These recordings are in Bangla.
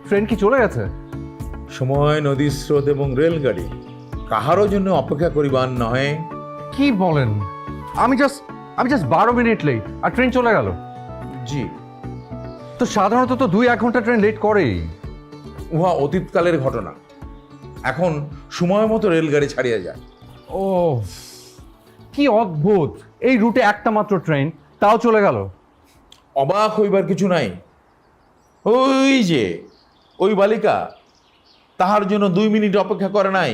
ট্রেন কি চলে গেছে? সময়, নদীর স্রোত এবং রেলগাড়ি কাহারও জন্য অপেক্ষা করিবার নহে। কি বলেন? আমি জাস্ট 12 মিনিট লেট আর ট্রেন চলে গেল। জি, তো সাধারণত তো 2-1 ঘন্টা ট্রেন লেট করেই। উহা অতীতকালের ঘটনা। এখন সময় মতো রেলগাড়ি ছাড়িয়া যায়। ও, কি অদ্ভুত! এই রুটে একটা মাত্র ট্রেন, তাও চলে গেল। অবাক হইবার কিছু নাই। ওই যে ওই বালিকা তাহার জন্য 2 মিনিট অপেক্ষা করে নাই,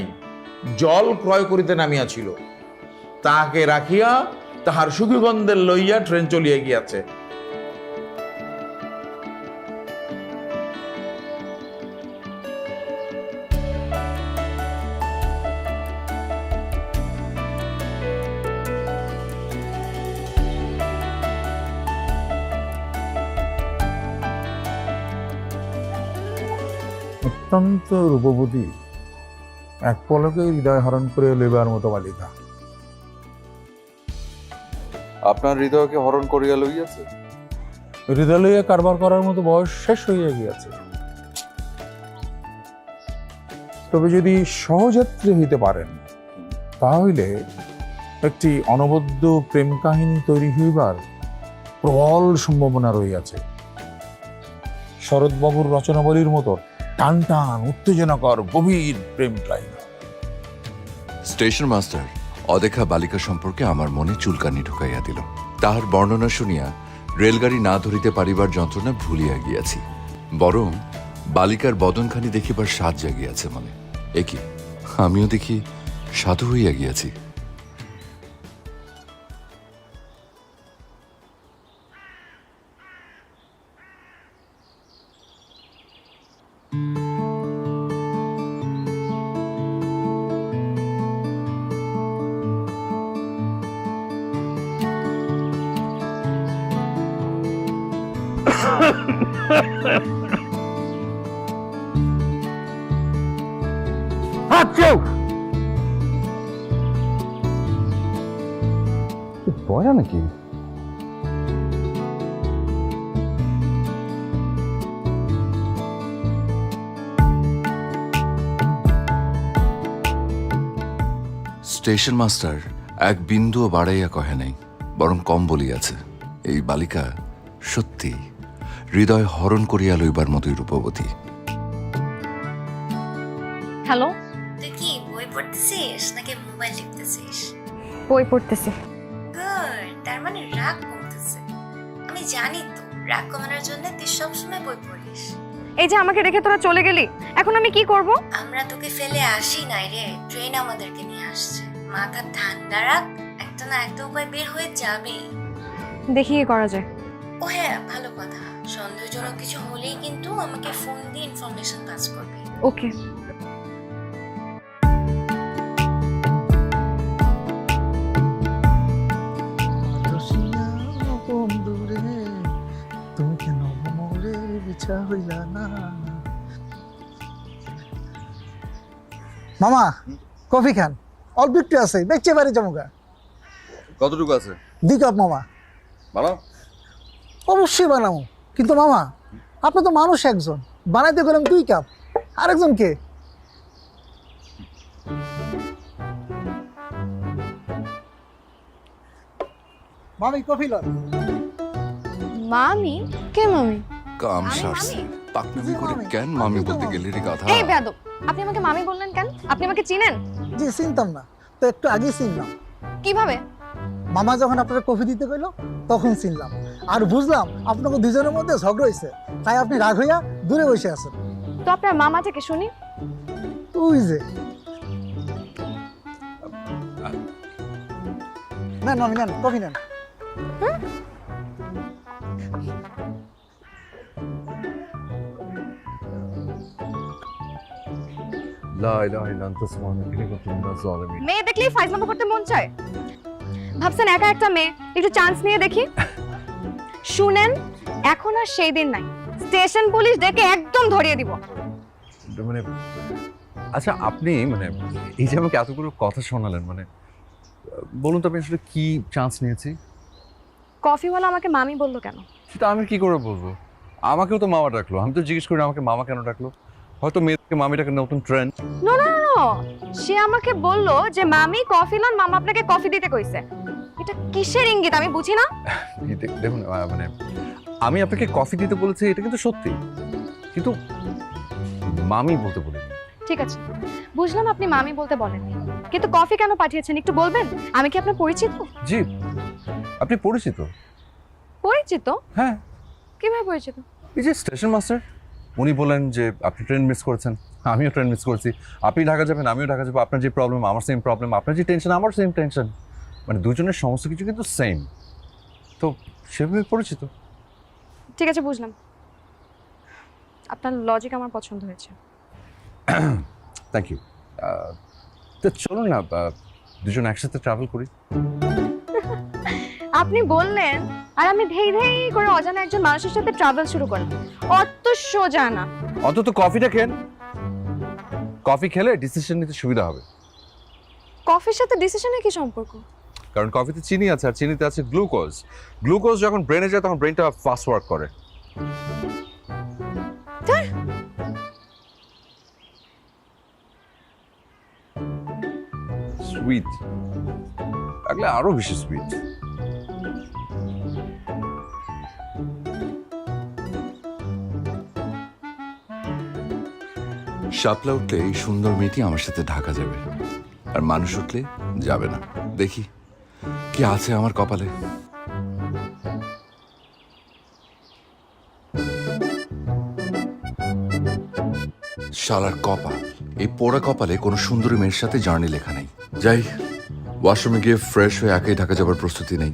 জল ক্রয় করিতে নামিয়াছিল। তাহাকে রাখিয়া তাহার সুখগন্ধের লইয়া ট্রেন চলিয়া গিয়াছে। অত্যন্ত রূপবতী, এক পলকে হৃদয় হরণ করে লইবার মতো বালিকা। আপনার হৃদয়কে হরণ করিয়া লইয়াছে? হৃদয় লইয়া কারবার করার মতো বয়স শেষ হইয়া গিয়াছে। তবে যদি সহযাত্রী হইতে পারেন, তাহলে একটি অনবদ্য প্রেম কাহিনী তৈরি হইবার প্রবল সম্ভাবনা রইয়াছে। শরৎবাবুর রচনাবলীর মতো টান টান উত্তেজনাকর গভীর প্রেম কাহিনী। স্টেশন মাস্টার অদেখা বালিকা সম্পর্কে আমার মনে চুলকানি ঢুকাইয়া দিল। তাহার বর্ণনা শুনিয়া রেলগাড়ি না ধরিতে পারিবার যন্ত্রণা ভুলিয়া গিয়াছি, বরং বালিকার বদনখানি দেখিবার স্বাদ জাগিয়াছে মনে। একি আমিও দেখি সাধু হইয়া গিয়াছি। বয়া নাকি? স্টেশন মাস্টার এক বিন্দুও বাড়াইয়া কহে নাই, বরং কম বলিয়াছে। এই বালিকা সত্যি হৃদয় হরণ করিয়া লইবার মতোই রূপবতী। হ্যালো, তুই কি বই পড়তেছিস নাকি মোবাইল টিপতেছিস? বই পড়তেছি। গুড, তার মানে রাগ কমতেছে। আমি জানি তো, রাগ কমানোর জন্য তুই সবসময় বই পড়িস। এই যে আমাকে রেখে তোরা চলে গেলি, এখন আমি কি করব? আমরা তোকে ফেলে আসি নাই রে, ট্রেন আমাদেরকে নিয়ে আসছে। মাথা ঠান্ডা রাখ, একটা না একটা উপায় বের হয়ে যাবে। দেখি কি করা যায়। ও হ্যাঁ, ভালো কথা, সন্দেহজনক কিছু হলেই কিন্তু আমাকে ফোন দিয়ে ইনফরমেশন পাস করবি। ওকে। তুমি কেন মোরে বিছা হইলা না? মামা কফি খান, অল্প একটু আছে, দেখছে বাড়ি জমুকা। কতটুকু আছে? 2 কাপ মামা। বানাও। অবশ্যই বানাবো, কিন্তু মামা আপনি তো মানুষ একজন, বানাইতে গেলাম 2 কাপ, আরেকজন কে? মামি কফি লন। মামি? কে মামি? কাম আমি সারছে, মামি? পাকনামি করে কেন মামি বলতে গেলি রে গাধা? এই বেয়াদব, আপনি আমাকে মামি বললেন কেন? আপনি আমাকে চিনেন? জি চিনতাম না তো, একটু আগেই চিনলাম। কিভাবে? মামা যখন আপনারা কফি দিতে গেল তখন চিনলাম, আর বুঝলাম আপনাকে দুজনের মধ্যে ঝগড়া হয়েছে, তাই আপনি রাগ হইয়া দূরে বসে আছেন। তো আপনার মামা থেকে শুনি। ওই যে নেন মামি, নেন কফি নেন। লা ইলাহা ইল্লা আনতা সুবহানাকা ইন্নী কুনতু মিনাজ জালিমিন। মেয়ে দেখলেই ফাইজলামো করতে মন চায়। ভাবছেন একা একটা মেয়ে, একটু চান্স নিয়ে দেখি। শুনেন, এখন আর সেই দিন নাই, স্টেশন পুলিশ ডেকে একদম ধরিয়ে দিব। মানে আচ্ছা, আপনি মানে এই যে আমাকে এতগুলো কথা শোনালেন, মানে বলুন তো আমি আসলে কি চান্স নিয়েছি? কফিওয়ালা আমাকে মামি বললো কেন? সেটা আমি কি করে বলবো? আমাকেও তো মামা ডাকলো, আমি তো জিজ্ঞেস করি আমাকে মামা কেন ডাকলো। হয়তো মেয়েদেরকে মামি ডাকে নতুন ট্রেন্ড। নো নো নো, সে আমাকে বললো যে মামি কফি লন, মামা আপনাকে কফি দিতে কইছে। এটা কিসের ইঙ্গিত আমি বুঝি না। দেখুন মানে আমি আপনাকে কফি দিতে বলেছি, এটা কিন্তু সত্যি, কিন্তু মামি বলতে বলিনি। ঠিক আছে, বুঝলাম আপনি মামি বলতে বলেননি, কিন্তু কফি কেন পাঠিয়েছেন একটু বলবেন? আমি কি আপনার পরিচিত? জি, আপনি পরিচিত। পরিচিত? হ্যাঁ, কিভাবে পরিচিত? এই যে স্টেশন মাস্টার, উনি বলেন যে আপনি ট্রেন মিস করেছেন, আমিও ট্রেন মিস করেছি, আপনি ঢাকা যাবেন আমিও ঢাকা যাবো, আপনার যে প্রবলেম আমার সেম প্রবলেম, আপনার যে টেনশন আমার সেম টেনশন, মানে দুজনের সমস্ত কিছু কিন্তু সেম, তো সেভাবে পরিচিত। ঠিক আছে, বুঝলাম। আপনার লজিক আমার পছন্দ হয়েছে। Thank you. তো চলুন না দুজন একসাথে ট্রাভেল করি। আপনি বললেন আর আমি ধেই ধেই করে অজানা একজন মানুষের সাথে ট্রাভেল শুরু করলাম, অত সোজা না। অন্তত কফিটা খেন, কফি খেলে ডিসিশন নিতে সুবিধা হবে। কফির সাথে ডিসিশনের কি সম্পর্ক? কারণ কফিতে চিনি আছে আর চিনিতে আছে গ্লুকোজ, গ্লুকোজ যখন ব্রেনে যায় তখন ব্রেনটা ফাস্ট ওয়ার্ক করে। সুইট লাগলে আরো বেশি সুইট। শাপলা উঠলে এই সুন্দর মেয়েটি আমার সাথে ঢাকা যাবে, আর মানুষ উঠলে যাবে না। দেখি কি আছে আমার কপালে। শালার কপাল, এই পোড়া কপালে কোনো সুন্দরী মেয়ের সাথে জার্নি লেখা নেই। যাই, ওয়াশরুমে গিয়ে ফ্রেশ হয়ে একাই ঢাকা যাবার প্রস্তুতি নেই।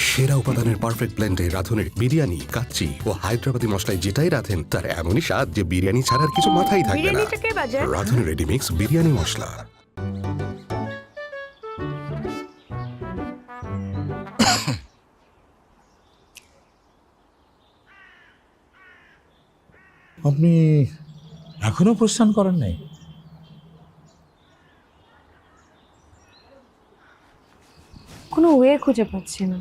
সেরা উপাদানের পারফেক্ট ব্লেন্ডে রাঁধুনের বিরিয়ানি, কাচ্চি ও হায়দ্রাবাদি মশলায় যেটাই রাঁধেন তার এমনই স্বাদ যে বিরিয়ানি ছাড়ার কিছু মাথায় থাকবে না। রাঁধুন রেডিমিক্স বিরিয়ানি মশলা। আপনি এখনো প্রস্থান করেন নাই? কোনো ওয়ে খুঁজে পাচ্ছি না।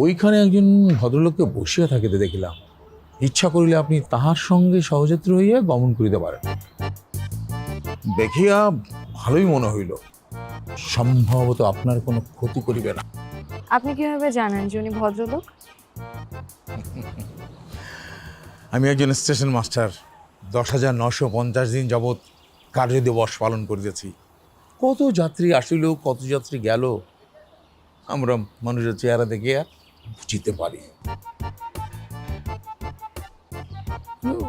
ওইখানে একজন ভদ্রলোককে বসিয়া থাকিতে দেখিলাম, ইচ্ছা করিলে আপনি তাহার সঙ্গে সহযাত্রী হইয়া গমন করিতে পারেন। দেখিয়া ভালোই মনে হইল, সম্ভবত আপনার কোনো ক্ষতি করিবে না। আপনি কিভাবে জানেন যে উনি ভদ্রলোক? আমি একজন স্টেশন মাস্টার, 10,950 দিন যাবৎ কার্যদিবস পালন করিতেছি। কত যাত্রী আসিল, কত যাত্রী গেল, আমরা মানুষের চেহারা দেখিয়া বুঝিতে পারি।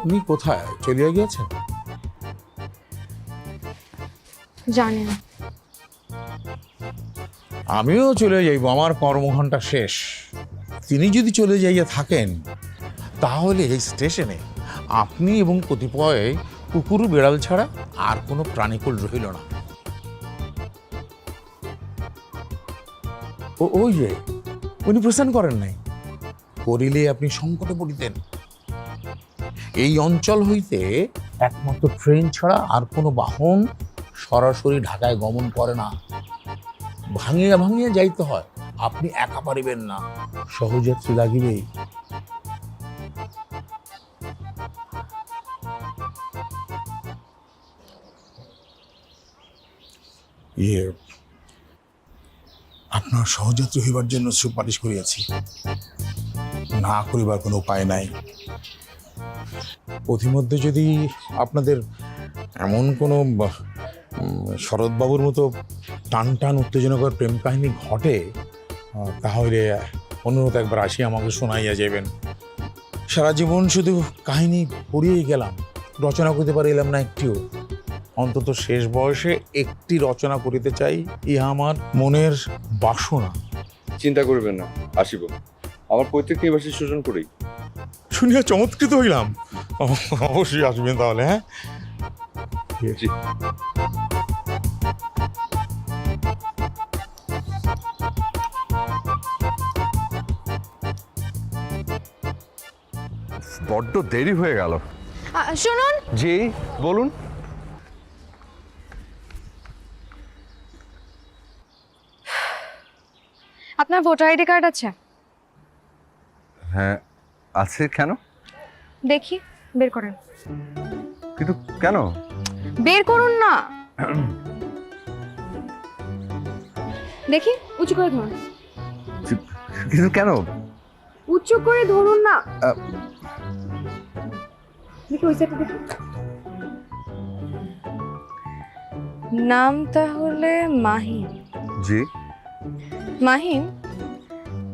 উনি কোথায় চলিয়া গিয়েছেন? জানি না। আমিও চলে যাইব, আমার কর্মঘণ্টা শেষ। তিনি যদি চলে যাইয়া থাকেন তাহলে এই স্টেশনে আপনি এবং কতিপয় কুকুর বেড়াল ছাড়া আর কোনো প্রাণীকুল রহিল না। ওই যে উনি প্রস্থান করেন নাই, করিলে আপনি সংকটে পড়িতেন। এই অঞ্চল হইতে একমাত্র ট্রেন ছাড়া আর কোনো বাহন সরাসরি ঢাকায় গমন করে না, ভাঙিয়া ভাঙিয়া যাইতে হয়। আপনি একা পারিবেন না, সহযাত্রী লাগিবেই। আপনার সহযাত্রী হইবার জন্য সুপারিশ করিয়াছি, না করিবার কোনো উপায় নাই। পথিমধ্যে যদি আপনাদের এমন কোনো শরৎবাবুর মতো টান টান উত্তেজনকর প্রেম কাহিনী ঘটে, তাহলে অনুরোধ একবার আসি আমাকে শোনাইয়া যাবেন। সারা জীবন শুধু কাহিনী পড়িয়েই গেলাম, রচনা করতে পারিলাম না একটিও। অন্তত শেষ বয়সে একটি রচনা করিতে চাই, ইহা আমার মনের বাসনা। চিন্তা করবেন না, আসিব। আমার পৈতৃক নিবাসী সুজন করেই। শুনিয়া চমৎকৃত হইলাম। অবশ্যই আসবেন তাহলে। হ্যাঁ, জি। বড্ড দেরি হয়ে গেল। শুনুন, জি বলুন। আপনার ভোটার আইডি কার্ড আছে? হ্যাঁ আছে, কেন? দেখি, বের করেন। কিন্তু কেন? বের করুন না। দেখি, উঁচু করে ধরুন। কিন্তু কেন? উঁচু করে ধরুন না। দেখি ওই সাইডে দেখি। নাম তাহলে মাহিন। জি। মাহিন,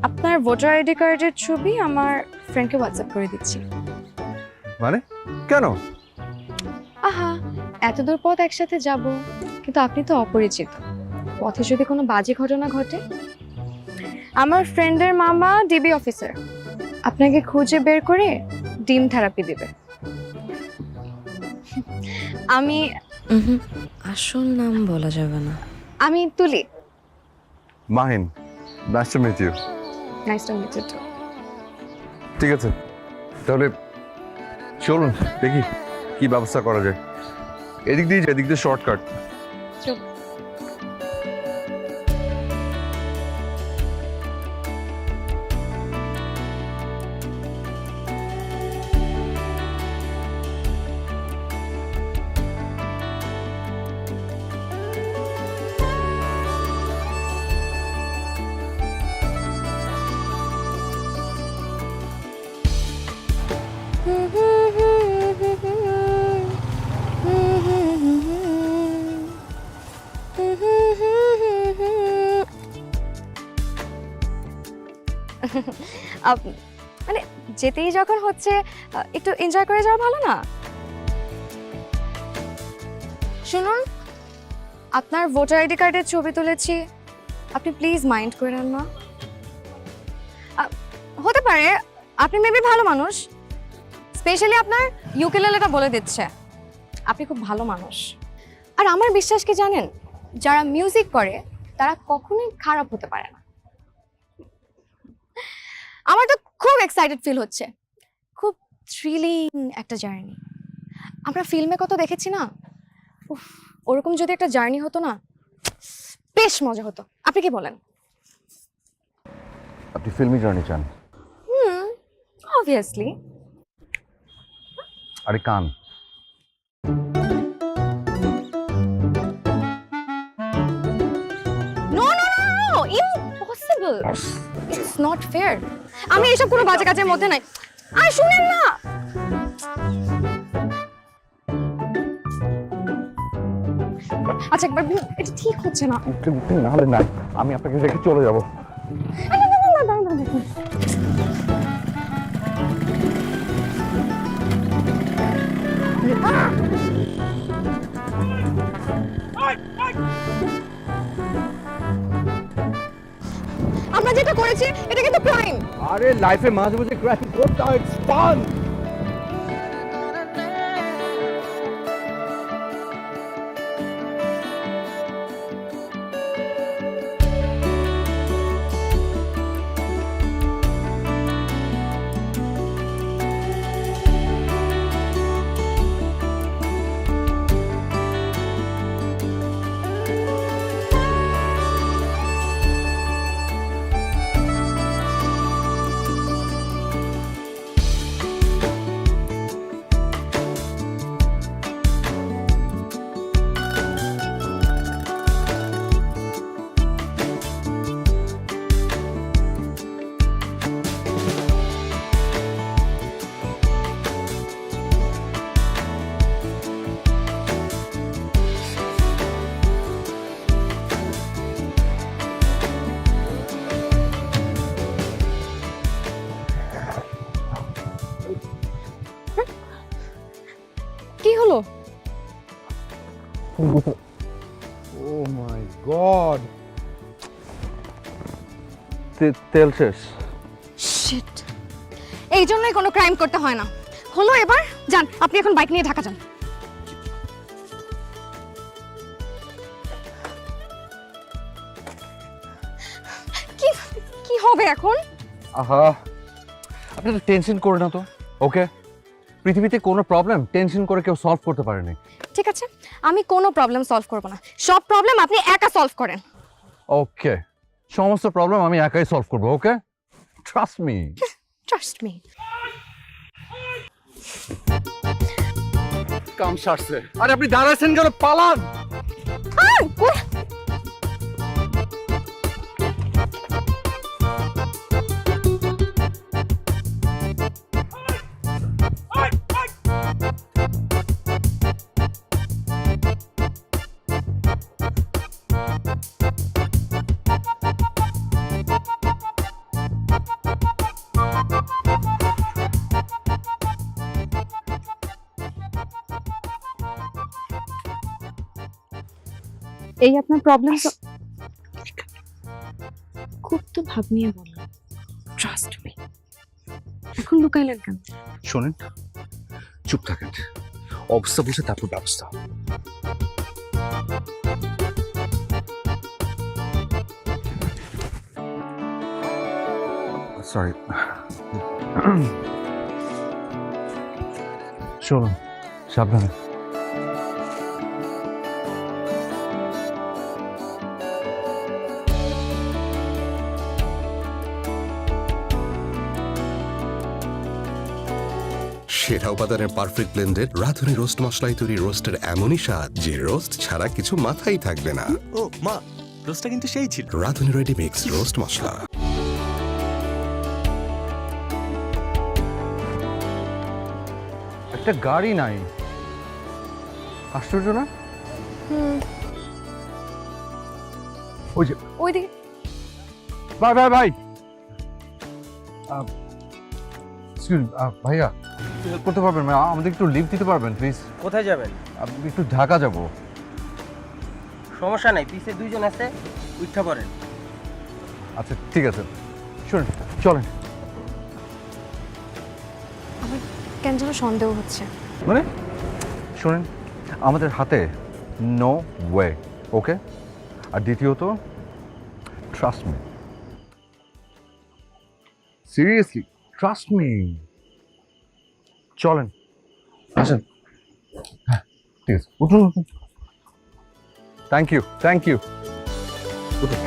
আপনার ভোটার আইডি কার্ডের ছবি আমার ফ্রেন্ডকে হোয়াটসঅ্যাপ করে দিচ্ছি। মানে কেন? আহা, এত দূর পথ একসাথে যাব, কিন্তু আপনি তো অপরিচিত। পথে যদি কোনো বাজে ঘটনা ঘটে, আমার ফ্রেন্ডের মামা ডিবি অফিসার, আপনাকে খুঁজে বের করে ডিম থেরাপি দিবে। আমি আসল নাম বলা যাবে না। আমি Tuli. Mahin, nice to meet you. Nice to meet you too. ঠিক আছে, তাহলে চলুন দেখি কি ব্যবস্থা করা যায়। এদিক দিয়ে এদিক দিয়ে শর্টকাট। চল। মানে যেতেই যখন হচ্ছে, একটু এনজয় করে যাওয়া ভালো না? শুনুন, আপনার ভোটার আইডি কার্ডের ছবি তুলেছি, আপনি প্লিজ মাইন্ড করেন না। হতে পারে আপনি মেবি ভালো মানুষ, স্পেশালি আপনার ইউকেলেলেটা বলে দিচ্ছে আপনি খুব ভালো মানুষ। আর আমার বিশ্বাস কি জানেন, যারা মিউজিক করে তারা কখনোই খারাপ হতে পারে না। আমার তো খুব এক্সাইটেড ফিল হচ্ছে, খুব থ্রিলিং একটা জার্নি। আমরা ফিল্মে কত দেখেছি না, উফ, ওরকম যদি একটা জার্নি হতো না, বেশ মজা হতো। আপনি কি বলেন? আপনি ফিল্মি জার্নি চান? অবভিয়াসলি। আরে কান। No no no, impossible, it's not fair. আমি এসব কোনো বাজে কাজের মধ্যে নাই। আর শুনেন না, আচ্ছা একবার এটা ঠিক হচ্ছে না। না হলে নাই, আমি আপনাকে রেখে চলে যাব। আমরা যেটা করেছি এটা কিন্তু ক্রাইম। আরে লাইফে মাঝে মাঝে ক্রাইম করতে হয়, ইটস ফান। কি হলো? ও মাই গড, তেল শেষ। শিট, এই জন্যই কোনো ক্রাইম করতে হয় না। হলো, এবার যান, আপনি এখন বাইক নিয়ে ঢাকা যান। কি কি হবে এখন? আহা, আপনি তো টেনশন করে না তো, ওকে? পৃথিবীতে কোনো প্রবলেম টেনশন করে কেউ সলভ করতে পারেনি। ঠিক আছে, আমি কোনো প্রবলেম সলভ করব না, সব প্রবলেম আপনি একা সলভ করেন। ওকে, সমস্ত প্রবলেম আমি একাই সলভ করবো। Okay, trust me. Trust me. কাম সারছে। আরে আপনি দাঁড়াচ্ছেন কেন? পালান। এই আপনার প্রবলেম তো খুব তো ভাব নিয়ে বললাম, ট্রাস্ট মি। এখন লুকাইলেন কেন? শোনেন, চুপ থাকেন, অবস্থা বুঝে তারপর ব্যবস্থা। সরি। শুনুন, সাবধানে। সেরা উপাদানের পারফেক্ট ব্লেন্ডেড রাঁধুনি রোস্ট মশলায় তৈরি রোস্টের এমনই স্বাদ যে রোস্ট ছাড়া কিছু মাথায় থাকবে না। ও মা, রোস্টটা কিন্তু সেই ছিল। রাঁধুনি রেডি মিক্স রোস্ট মশলা। একটা গাড়ি নাই, আশ্চর্য না? ওই যে ওইদিকে। ভাই ভাই ভাই, ভাইয়া হেল্প করতে পারবেন? আমাদের একটু লিফট দিতে পারবেন প্লিজ? কোথায় যাবেন? আপনি একটু ঢাকা যাব। সমস্যা নাই, পিছে দুইজন আছে, উঠা পড়েন। আচ্ছা ঠিক আছে, শুনুন চলেন। আমার কেন যেন সন্দেহ হচ্ছে। মানে শুনেন, আমাদের হাতে নো ওয়ে। ওকে, আর দ্বিতীয়ত trust me, seriously trust me. চলেন, আসেন। হ্যাঁ ঠিক আছে, উঠুন উঠুন। Thank you thank you. উঠুন।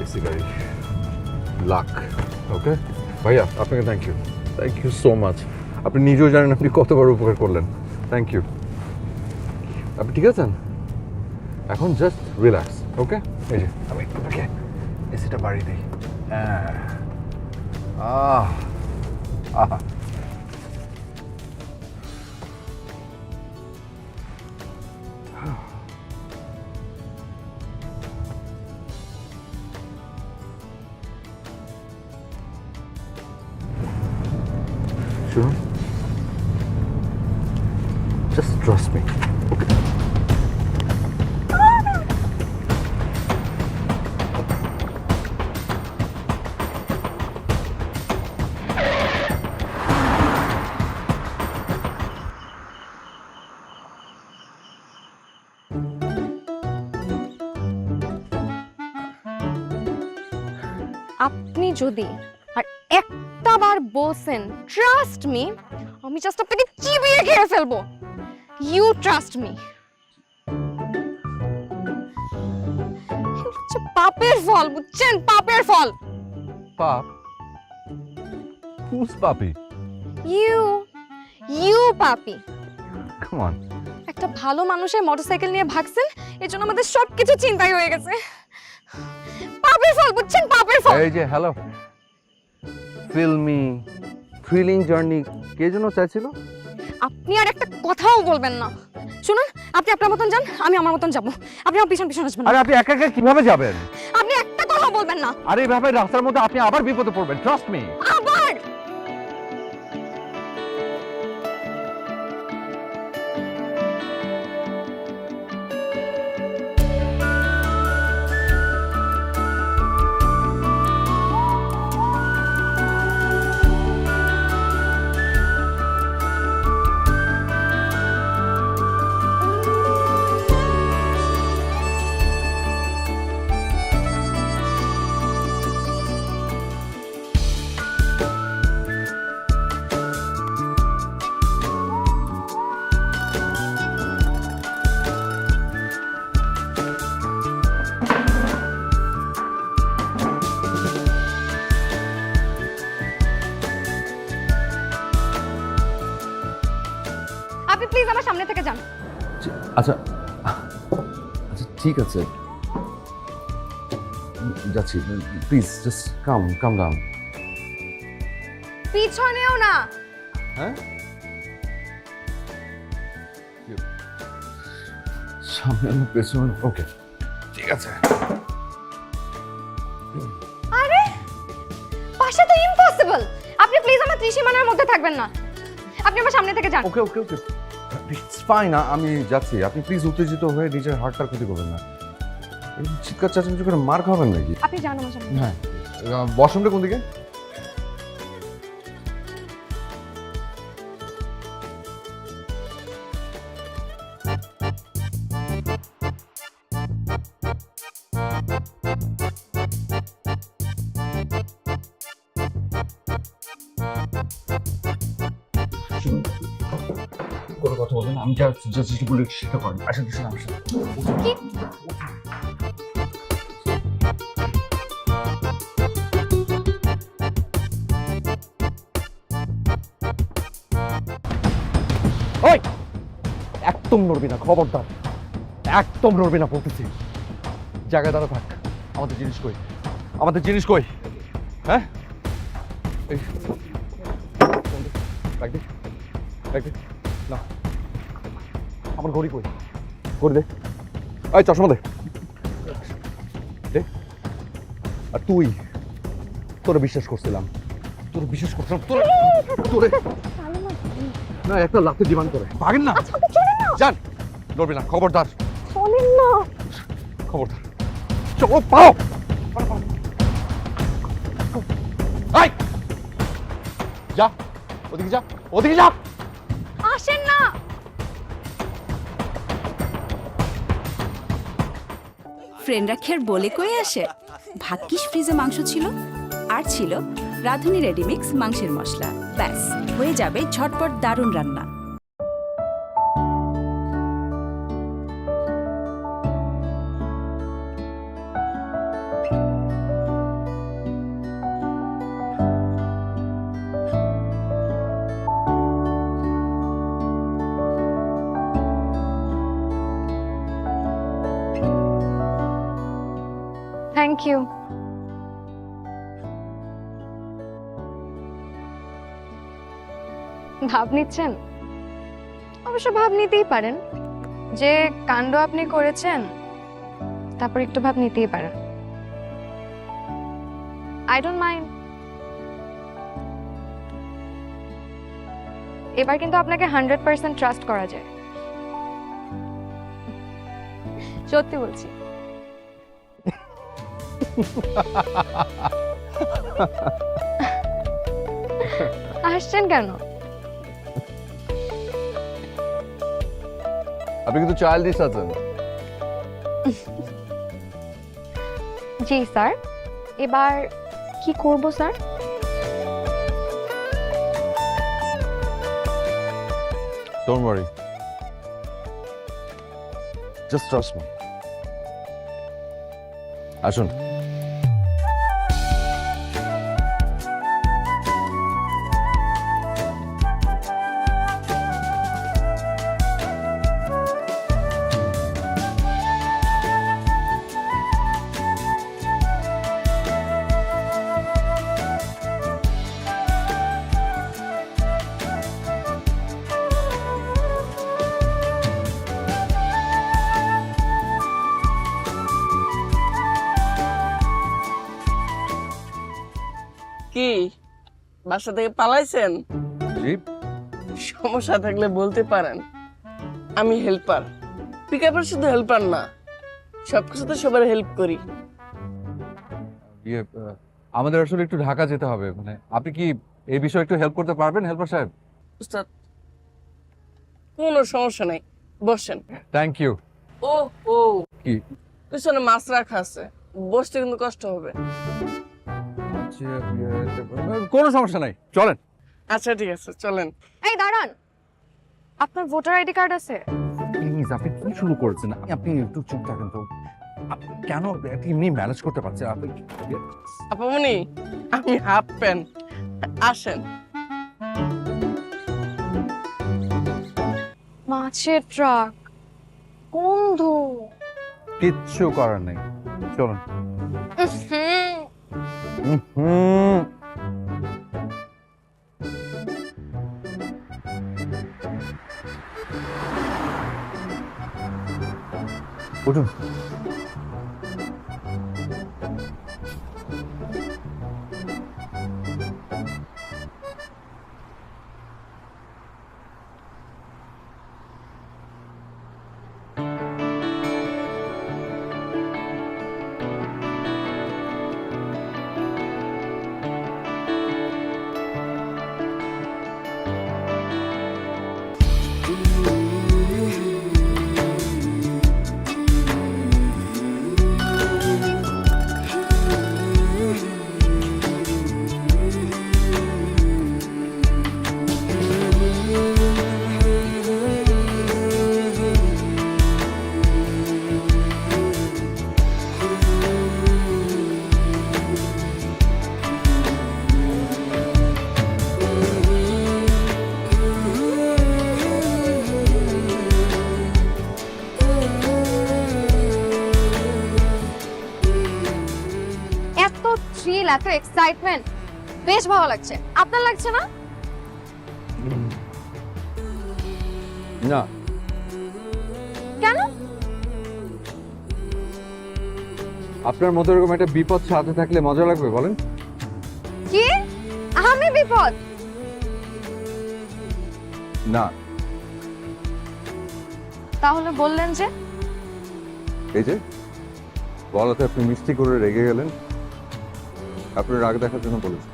এসি গাড়ি, লাক। ওকে ভাইয়া, আপনাকে থ্যাংক ইউ সো মাচ। আপনি নিজেও জানেন আপনি কত বড় উপকার করলেন। Thank you. আপনি ঠিক আছেন? এখন জাস্ট রিল্যাক্স। ওকে, এই যে আমি আপনাকে এসিটা বাড়িয়ে দিই। হ্যাঁ, আহা, শুনুন, just trust me. Okay. আপনি যদি আর একটা বার বলছেন ট্রাস্ট মি, আমি জাস্ট আপনাকে চিবিয়ে খেয়ে ফেলবো। You trust me. পাপের ফল, বুঝছেন? পাপের ফল। পাপ? Who's পাপি? ইউ পাপি। Come on. একটা ভালো মানুষের মোটরসাইকেল নিয়ে ভাগছেন, এর জন্য আমাদের সবকিছু চিন্তাই হয়ে গেছে। পাপের ফল, বুঝছেন? পাপের ফল। এই যে হ্যালো, ফিল্মি থ্রিলিং জার্নি কে জন্য চাইছিল? আপনি আর একটা কথাও বলবেন না। শুনুন, আপনি আপনার মতন যান, আমি আমার মতন যাব। আপনি আমার পিছন পিছন আসবেন না। আরে আপনি একা একা কিভাবে যাবেন? আপনি একটা কথা বলবেন না। আরে এইভাবে রাস্তার মধ্যে আপনি আবার বিপদে পড়বেন। Trust me. আবার যান। আচ্ছা আচ্ছা ঠিক আছে, যাচ্ছি। Please just come down. পিছনেও না। হ্যাঁ, সামনে না পেছনে? ওকে ঠিক আছে। আরে পাশে তো ইম্পসিবল। আপনি প্লিজ আমার ত্রিসীমানার মধ্যে থাকবেন না, আপনি আমার সামনে থেকে যান। ওকে ওকে ওকে ইটস ফাইন, আমি যাচ্ছি। আপনি প্লিজ উত্তেজিত হয়ে নিজের হার্টটার ক্ষতি করবেন না। এই চিৎকার চাচামেচি করে মার খাবেন নাকি? আপনি যান আমার সামনে। হ্যাঁ, ওয়াশরুমটা কোন দিকে? কোনো কথা বলবেন না, আমি যা চেষ্টা বলি সেটা করেন। আসেন আমার সাথে। কি? ওই একদম নড়বি না, খবরদার একদম নড়বি না বলতেছি। জায়গায় দাঁড়া থাক। আমাদের জিনিস কই? আমাদের জিনিস কই? হ্যাঁ, এই রাখ দে, রাখ দে। না, আমার ঘড়ি কই? ঘড়ি দে। এই চশমা দে। দে। আর তুই, তোরে বিশ্বাস করছিলাম, তোরে বিশ্বাস করছিলাম, তোরে না একটা লাথি ডিমান্ড করে ভাগেন না। যান, নড়বি না, খবরদার। চলেন না। খবরদার, চলো পাও। এই যা, ওদিকে যা, ওদিকে যা। আসেন না। ফ্রেন্ডরা খের বলে কয়ে আসে। ভাগ্যিস ফ্রিজে মাংস ছিল, আর ছিল রাঁধুনি রেডিমিক্স মাংসের মশলা। ব্যাস হয়ে যাবে ঝটপট দারুণ রান্না। Thank you. ভাব নিচ্ছেন? অবশ্য ভাব নিতেই পারেন, যে কাণ্ড আপনি করেছেন তারপর একটু ভাব নিতেই পারেন। I don't mind. এবার কিন্তু আপনাকে 100% ট্রাস্ট করা যায়, সত্যি বলছি। আসছেন কেন? আপনি কিন্তু চাইল্ডিশ আছেন। জি স্যার, এবার কি করব sir? Don't worry. Just trust me. আসুন। কি বাসা থেকে পালাইছেন? জি, সমস্যা থাকলে বলতে পারেন, আমি হেল্পার। পিকআপের শুধু হেল্পার না, সবকিছুতে সবার হেল্প করি। আমাদের আসলে একটু ঢাকা যেতে হবে, মানে আপনি কি এই বিষয়ে একটু হেল্প করতে পারবেন হেল্পার সাহেব? উস্তাদ কোনো সমস্যা নাই, বসেন। Thank you. ও ও কি? পিছনে মাছ রাখা আছে, বসতে কিন্তু কষ্ট হবে। কোনো সমস্যা নাই, চলেন। আচ্ছা ঠিক আছে, চলেন। এই দাঁড়ান, আপনার ভোটার আইডি কার্ড আছে? প্লিজ, আপনি কি শুরু করেছেন? আপনি একটু চুপ থাকেন তো। কেন এমনি ম্যানেজ করতে পারছে আপনি? আপামনি, আমি হাফ প্যান্ট। আসেন। মাছের ট্রাক, বন্ধু। কিচ্ছু করার নেই, চলুন। উঠুন। এত থ্রিল, এত এক্সাইটমেন্ট, বেশ ভালো লাগছে। আপনার লাগছে না? না, কেন? আপনার মতো এরকম একটা বিপদ সাথে থাকলে মজা লাগবে বলেন? কি? আমি বিপদ? না। তাহলে বললেন যে? এই যে বলাতে আপনি মিষ্টি করে রেগে গেলেন, আপনি রাগ দেখার জন্য বলেছেন।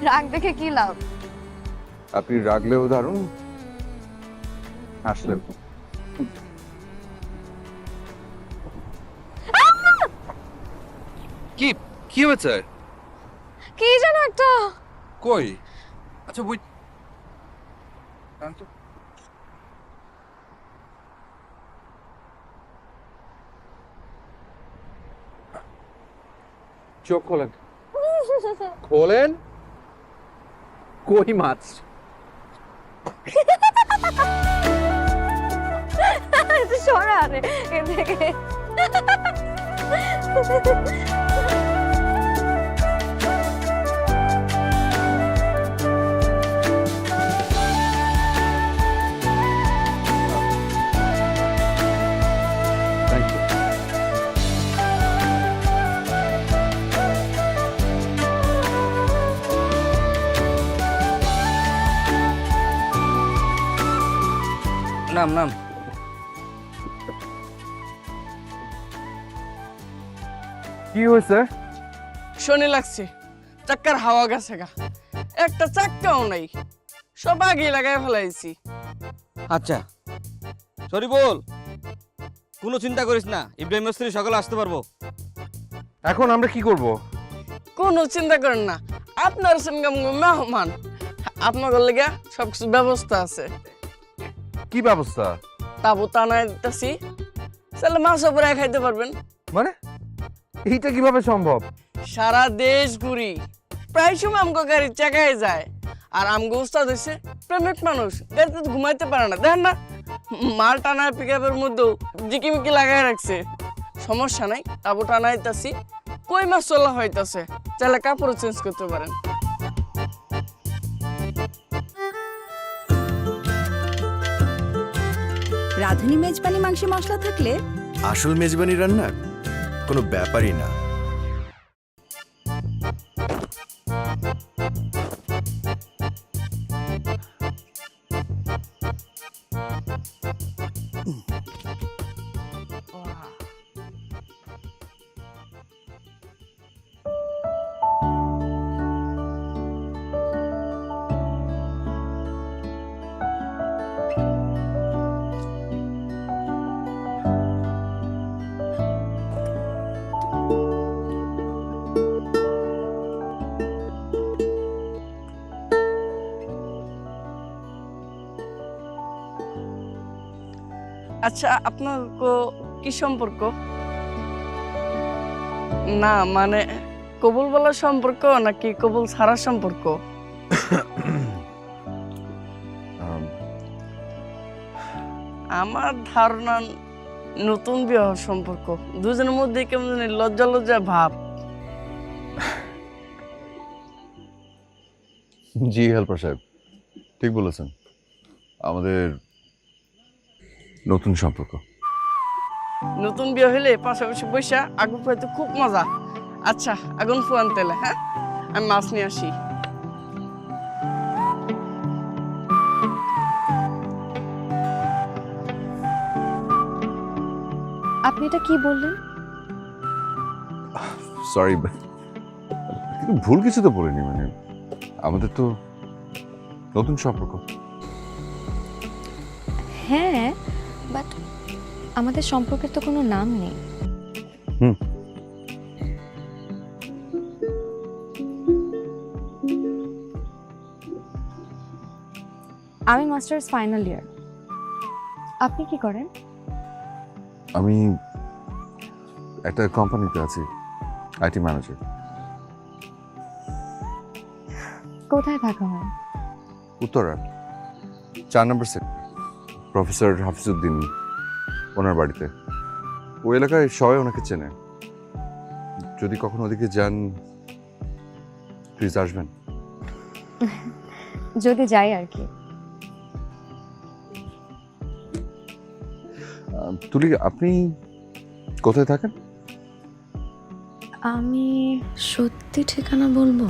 রাগ দেখে কি লাভ? আপনি রাগলেও দারুণ, হাসলেও। কি কি হয়েছে? কি যেন একটা। কই? আচ্ছা বই চোখ খোলেন, খোলেন। কই মাছ? সরা রে এ থেকে। Thank you. নাম নাম কি হয়েছে? শনি লাগছে, চাক্কার হাওয়া গেছে গা, একটা চাক্কাও নাই, সব আগে লাগাই ফেলাইছি। আচ্ছা সরি বল, কোনো চিন্তা করিস না, ইব্রাহিম মিস্ত্রি সকালে আসতে পারবো। এখন আমরা কি করব? কোনো চিন্তা করেন না, আপনার সঙ্গে মেহমান, আপনার লেগে সবকিছু ব্যবস্থা আছে। কি ব্যবস্থা? তাবু টানাই দিতেছি, তাহলে মাছ উপরে খাইতে পারবেন। মানে এইটা কিভাবে সম্ভব? সারা দেশ ঘুরি, প্রায় সময় আমগো গাড়ি চাকায় যায়, আর আমগো উস্তাদ হয়েছে প্রেমিক মানুষ, গাড়িতে তো ঘুমাইতে পারে না, দেখেন না মাল টানায় পিক আপের মধ্যেও জিকিমিকি লাগাই রাখছে। সমস্যা নাই, তাবু টানাইতাছি, কই মাছ চলা হইতাছে, চাইলে কাপড়ও চেঞ্জ করতে পারেন। রাঁধুনি মেজবানি মাংসে মশলা থাকলে আসল মেজবানি রান্নার কোনো ব্যাপারই না। আচ্ছা আপনার কি সম্পর্ক? না মানে কবুল বলার সম্পর্ক নাকি কবুল ছাড়ার সম্পর্ক? আমার ধারণা নতুন বিবাহ সম্পর্ক, দুজনের মধ্যে কেমন জানি লজ্জা লজ্জা ভাব। জি হেল্পার সাহেব, ঠিক বলেছেন, আমাদের নতুন সম্পর্ক। নতুন বিয়ে হলে পাশাপাশি বৈশা আগুন ফুয়াইতে খুব মজা। আচ্ছা আগুন ফুয়ান তেলে, হ্যাঁ আমি মাছ নিয়ে আসি। আপনি এটা কি বললেন? সরি, কিন্তু ভুল কিছু তো বলিনি, মানে আমাদের তো নতুন সম্পর্ক। হ্যাঁ, বাট আমাদের সম্পর্কের তো কোনো নাম নেই। হুম। আমি মাস্টার্স ফাইনাল ইয়ার। আপনি কি করেন? আমি একটা কোম্পানিতে আছি, আইটি ম্যানেজার। কোথায় থাকা হয়? উত্তরা 4 নম্বর সেক্টর, প্রফেসর হাফিজউদ্দিন ওনার বাড়িতে। ওই এলাকায় সবাই ওনাকে চেনে। যদি কখনো ওদিকে যান প্লিজ আসবেন। যদি যাই আর কি। তুলি, আপনি কোথায় থাকেন? আমি সত্যি ঠিকানা বলবো?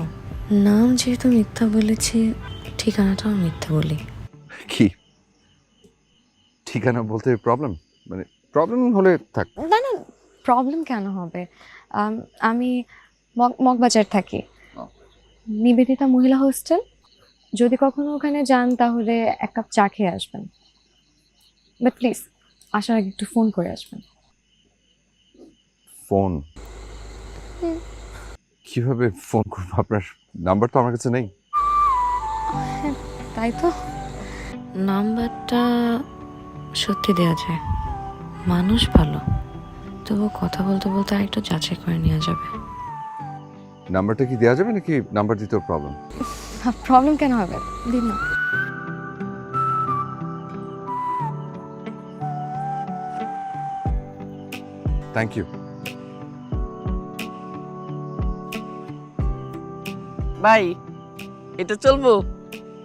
নাম যেহেতু মিথ্যা বলেছি, ঠিকানাটাও মিথ্যা বলি। কি ঠিকানা বলতে প্রবলেম? মানে প্রবলেম হলে থাক। না না, প্রবলেম কেন হবে? আমি মগবাজার থাকি, নিবেদিতা মহিলা হোস্টেল। যদি কখনো ওখানে যান তাহলে 1 কাপ চা খেয়ে আসবেন, বাট প্লিজ আসার আগে একটু ফোন করে আসবেন। ফোন? কিভাবে ফোন করবো? আপনার নাম্বার তো আমার কাছে নেই। তাই তো। নাম্বারটা সত্যি দেওয়া যায়, মানুষ ভালো, তবু কথা বলতে বলতে আরেকটু যাচাই করে নেওয়া যাবে। নাম্বারটা কি দেওয়া যাবে নাকি নাম্বার দিতেও প্রবলেম? প্রবলেম কেন হবে, দিন না। Thank you. ভাই এটা চলবো?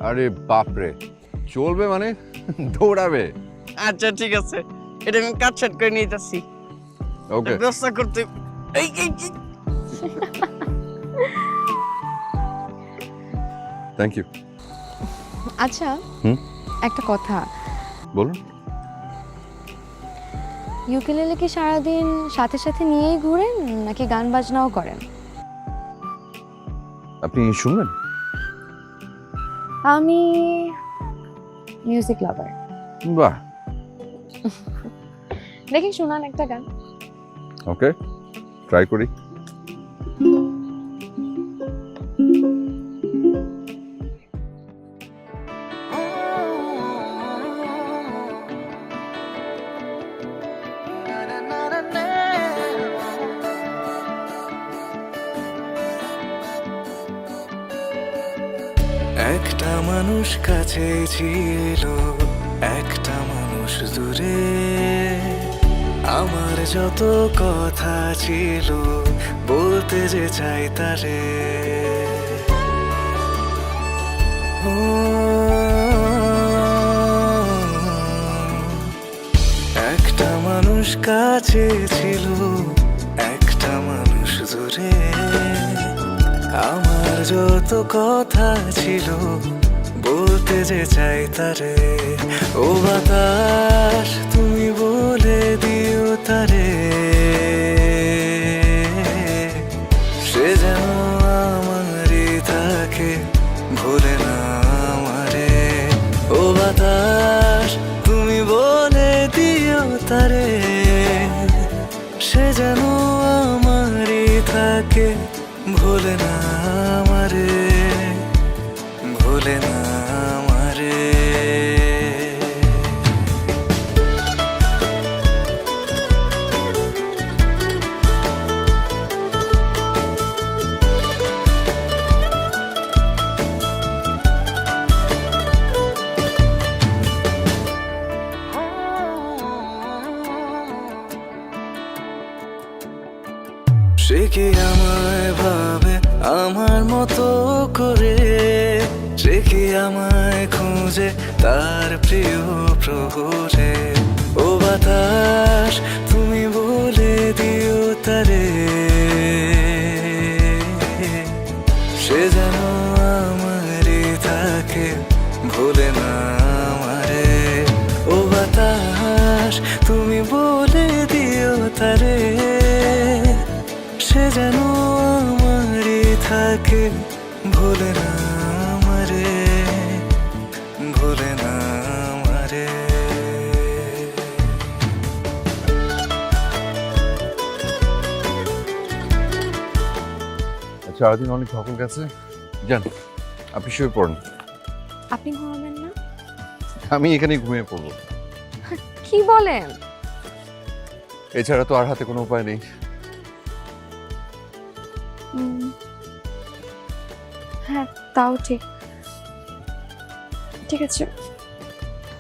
আরে বাপরে, চলবে মানে দৌড়াবে। আচ্ছা ঠিক আছে, এটা আমি কাট সেট করে নিয়ে যাচ্ছি। ওকে, ব্যবস্থা করতে। এই থ্যাংক ইউ। আচ্ছা, হুম? একটা কথা। বলুন। ইউকেলেলে কি সারাদিন সাথে সাথে নিয়েই ঘুরেন নাকি গান বাজনাও করেন? আপনি শুনবেন? আমি মিউজিক লাভার। বাহ, দেখি শোনান একটা গান। ওকে, ট্রাই করি। একটা মানুষ কাছে ছিল, একটা মানুষ দূরে। আমার যত কথা ছিল বলতে যে চাই তারে। ও, একটা মানুষ কাছে ছিল, একটা মানুষ দূরে। আমার যত কথা ছিল বলতে যে চাই তারে। ও বাতাস তুমি বলে দিও তারে, সে যেন আমারই থাকে, ভুলে না আমারে। ও বাতাস তুমি বলে দিও তারে, সে যেন আমারই থাকে, ভুলে না আমারে, ভুলে না আমারে। সে কি আমায় ভাবে আমার মতো করে, সে কি আমায় খুঁজে তার প্রিয় প্রহরে। ও বাতাস তুমি বলে দিও তারে, সে যেন আমারই থাকে, ভুলে না আমারে। ও বাতাস তুমি বলে দিও তারে, সে যেন আমারই থাকে, ভুলে না আমারে, ভুলে না আমারে। সারাদিন অনেক ধকল গেছে, যান আপনি শুয়ে পড়ুন, আপনি ঘুমাবেন না? আমি এখানে ঘুমিয়ে পড়বো। কি বলেন? এছাড়া তো আর হাতে কোনো উপায় নেই। হ্যাঁ তাও ঠিক। ঠিক আছে,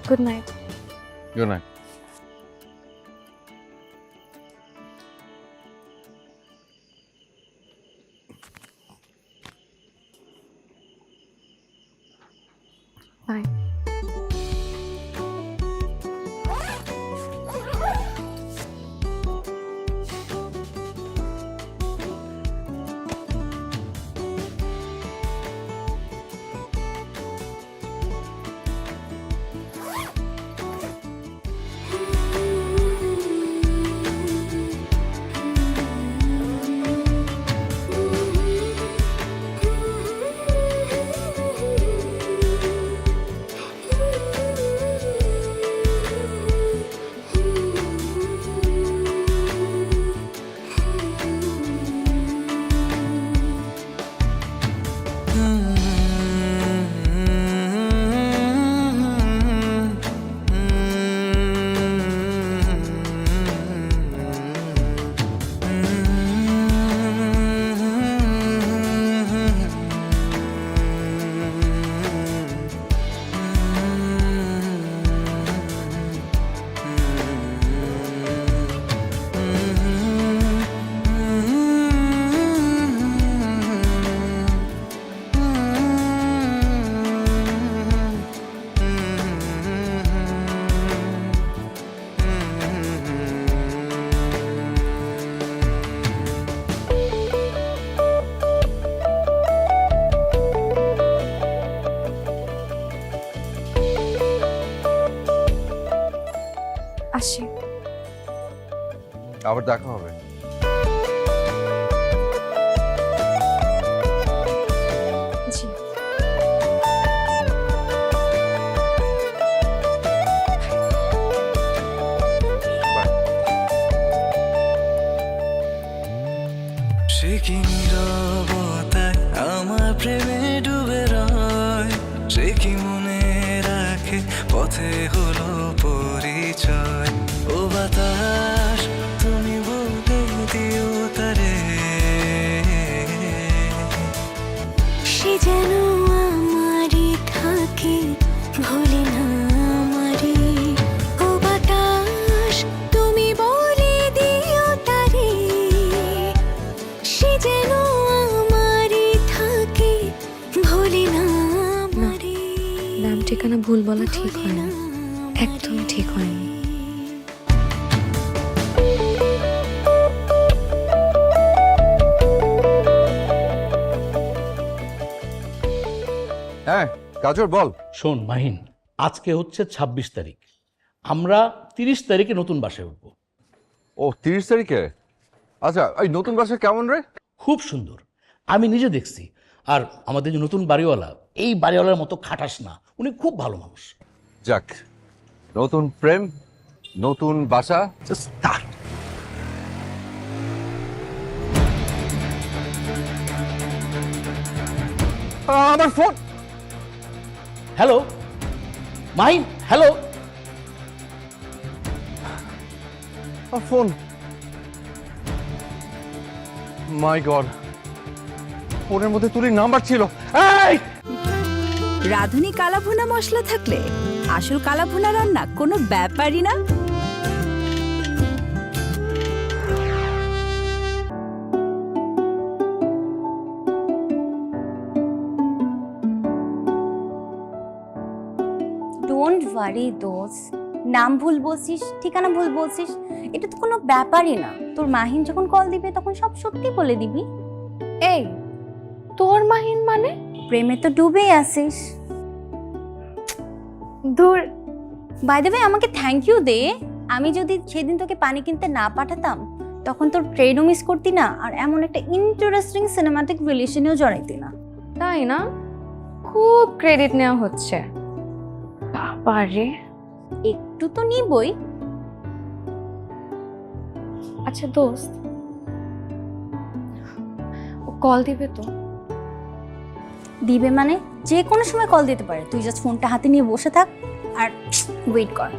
good night. Good night. Bye. আসি। আবার দেখা হবে। জি। সে কি নীরবতায় আমার প্রেমে ডুবে রয়, সে কি মনে রাখে পথে হলো পরিচয়। ও বাতাস তুমি বলে দিও তারে, সে যেন আমারই থাকে, ভুলে না আমারে। ও বাতাস তুমি বলে দিও তারে, সে যেন আমারই থাকে, ভুলে না আমারে। নাম ঠিকানা ভুল বলা ঠিক হয় না, একদম ঠিক হয়নি। হ্যাঁ কাজল বল। শোন মাহিন, আজকে হচ্ছে ২৬ তারিখ, আমরা ৩০ তারিখে নতুন বাসায় উঠব। ও 30 তারিখে? আচ্ছা এই নতুন বাসা কেমন রে? খুব সুন্দর, আমি নিজে দেখছি। আর আমাদের যে নতুন বাড়িওয়ালা, এই বাড়িওয়ালার মতো খাটাস না, উনি খুব ভালো মানুষ। যাক, নতুন প্রেম, নতুন বাসা, জাস্ট স্টার্ট। আমার phone. Hello Mahin, hello. Phone, my God, ফোনের মধ্যে তুলির নাম্বার ছিল। এই রাঁধুনি কালাভুনা মশলা থাকলে আসল কালাভুনা রান্না কোনো ব্যাপারই না। আরে দোস্ত, নাম ভুল বলছিস, ঠিকানা ভুল বলছিস, এটা তো কোনো ব্যাপারই না। তোর মাহিন যখন কল দিবে তখন সব সত্যি বলে দিবি। এই, তোর মাহিন মানে? প্রেমে তো ডুবেই আসিস। দূর। বাই দ্য ওয়ে, আমাকে থ্যাংক ইউ দে। আমি যদি সেদিন তোকে পানি কিনতে না পাঠাতাম তখন তোর ট্রেনও মিস করতি না, আর এমন একটা ইন্টারেস্টিং সিনেমাটিক রিলেশনেও জড়াইতি না। তাই না? খুব ক্রেডিট নেওয়া হচ্ছে। বাবারে, একটু তো নিবই। আচ্ছা দোস্ত, ও কল দিবে তো? দিবে মানে যে কোনো সময় কল দিতে পারে। তুই জাস্ট ফোনটা হাতে নিয়ে বসে থাক আর ওয়েট কর।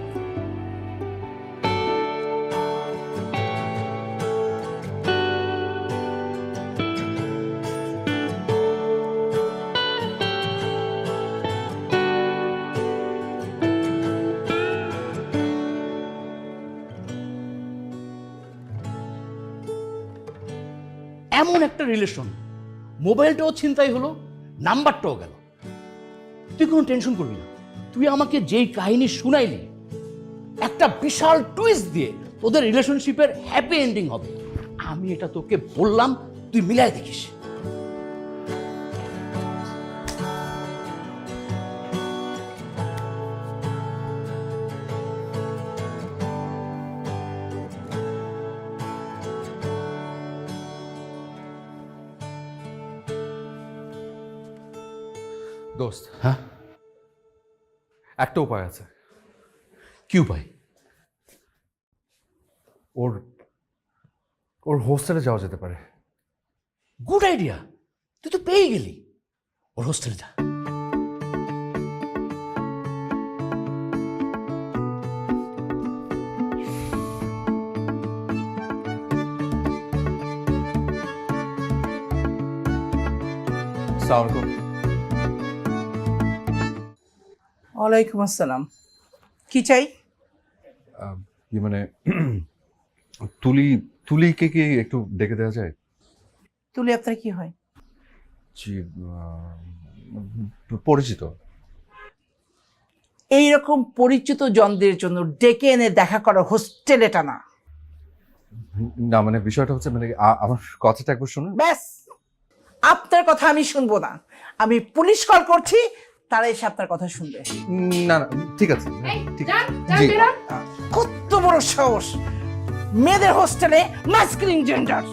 এমন একটা রিলেশন, মোবাইলটাও ছিনতাই হলো, নাম্বারটাও গেল। তুই কোনো টেনশন করবি না। তুই আমাকে যেই কাহিনী শুনাইলি, একটা বিশাল টুইস্ট দিয়ে তোদের রিলেশনশিপের হ্যাপি এন্ডিং হবে। আমি এটা তোকে বললাম, তুই মিলাই দেখিস। দোস্ত, হ্যাঁ, একটা উপায় আছে। কি উপায়? ওর ওর হোস্টেলে যাওয়া যেতে পারে। গুড আইডিয়া, তুই তো পেয়ে গেলি। ওর হোস্টেলে যা। আসসালামু আলাইকুম। ওয়ালাইকুম আসসালাম। কি চাই? কি মানে তুলিকে কি একটু ডেকে দেওয়া যায়? তুলি আপনার কি হয়? জি, পরিচিত। এইরকম পরিচিত জনদের জন্য ডেকে এনে দেখা করা হোস্টেল এটা না। না মানে বিষয়টা হচ্ছে মানে আমার কথাটা একবার শুনুন। ব্যাস, আপনার কথা আমি শুনবো না। আমি পুলিশ কল করছি, তারা এসে আপনার কথা শুনবে। না না, ঠিক আছে, ঠিক জি। কত বড় সাহস, মেয়েদের হোস্টেলে মাস্কুলিন জেন্ডার।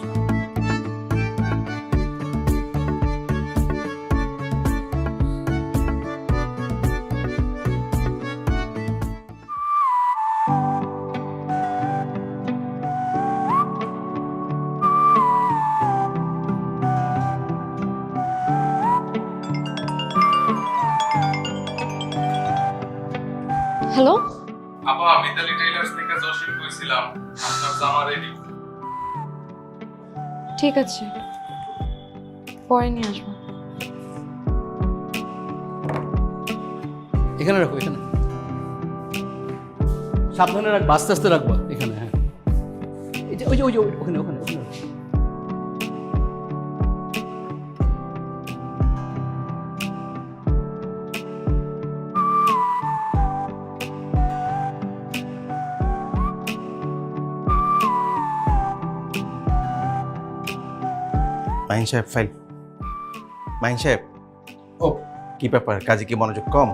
হ্যালো, আপা, মিতালি টেইলার্স থেকে জসিম কইছিলাম, আপনার জামা রেডি। ঠিক আছে, পরে নিয়ে আসবো। এখানে রাখো, এখানে সাবধানে রাখবা, আস্তে আস্তে রাখবা এখানে। হ্যাঁ, এই যে ওই যে ওই যে ওখানে ওখানে ওখানে। মাহিন সাহেব ফাইল। মাহিন সাহেব, ও কি ব্যাপার, কাজে কি মনোযোগ কম?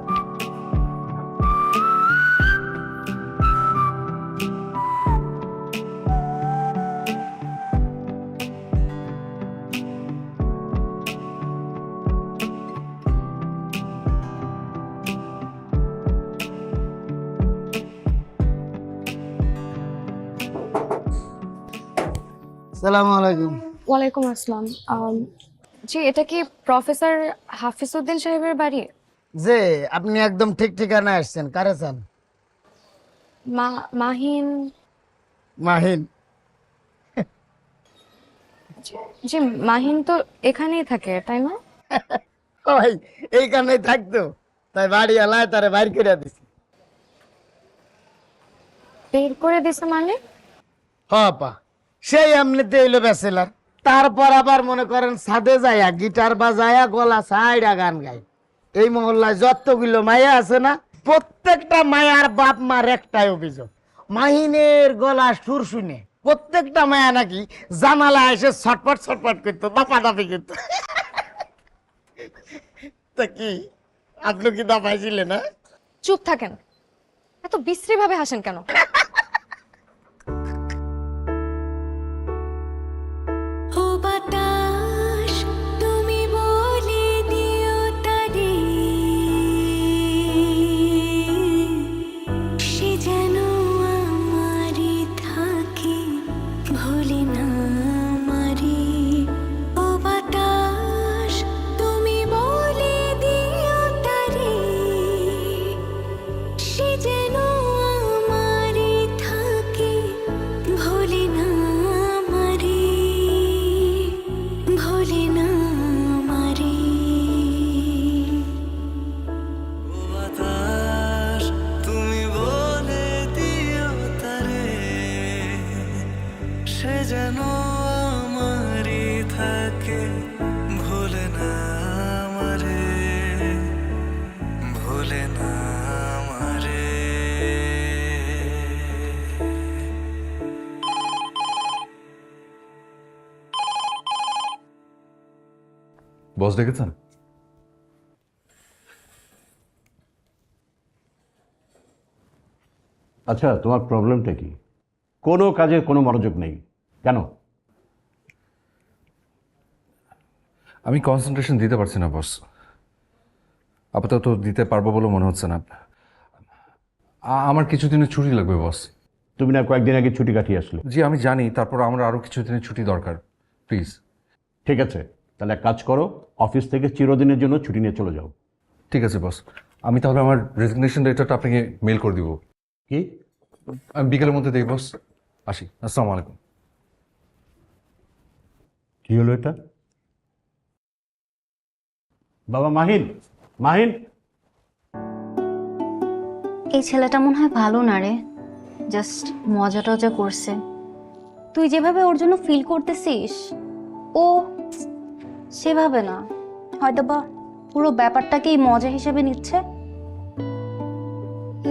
সালামু আলাইকুম। ওয়ালাইকুম আসসালাম। জি, এটা কি প্রফেসর হাফিজউদ্দিন সাহেবের বাড়ি? যে আপনি একদম ঠিক ঠিকানা আসছেন। কারে চান? মাহিন। মাহিন? জি, মাহিন তো এখানেই থাকে, তাই না? ওই এইখানেই থাকতো, তাই বাড়ি এলায় তারে বাইর করে দিছি। বের করে দিছে মানে? হপা, সেই এমনিতে হইলো ব্যাচেলার, তারপর আবার মনে করেন ছাদে যায়া গিটার বাজায়া গলা সাইডা গান গায়। এই মহল্লায় যতগুলো মাইয়া আছে না, প্রত্যেকটা মায়ার বাপ মার একটাই অভিযোগ, মাহিনের গলা সুর শুনে প্রত্যেকটা মায়া নাকি জানালা এসে ছটপট ছটপট করতো, দাপাদাপি করতো। তা কি আপনি কি দাপাইছিলেন? না চুপ থাকেন, এত বিশ্রী ভাবে হাসেন কেন? ও বাতাস তুমি বলে দিও তারে, সে যেন আমারই থাকে ভুলে না আমারে। ও বাতাস তুমি বলে দিও তারে, সে যেন আমারই থাকে ভুলে না আমারে, ভুলে না আমারে। বাতাস তুমি বলে দিও তারে, সে যেন আমারই থাকে ভুলে না আমারে, ভুলে না আমারে। বস ডেকেছেন? আচ্ছা, তোমার প্রবলেমটা কি? কোনো কাজে কোনো মনোযোগ নেই কেন? আমি কনসেন্ট্রেশন দিতে পারছি না বস, আপাতত দিতে পারবো বলে মনে হচ্ছে না। আমার কিছুদিনের ছুটি লাগবে বস। তুমি না কয়েকদিন আগে ছুটি কাটিয়ে আসলে? জি আমি জানি, তারপর আমার আরও কিছুদিনের ছুটি দরকার, প্লিজ। ঠিক আছে, তাহলে এক কাজ করো, অফিস থেকে চিরদিনের জন্য ছুটি নিয়ে চলে যাও। ঠিক আছে বস, আমি তাহলে আমার রেজিগনেশন লেটারটা আপনাকে মেল করে দিব। কি? আমি বিকেলের মধ্যে দেখি বস। আসি, আসসালামু আলাইকুম। কি হলো এটা? বাবা মাহিন, মাহিন। এই ছেলেটা মনে হয় ভালো না রে, জাস্ট মজা টজা করছে। তুই যেভাবে ওর জন্য ফিল করতেছিস ও সেভাবে না, হয়তো বা পুরো ব্যাপারটাকেই মজা হিসেবে নিচ্ছে।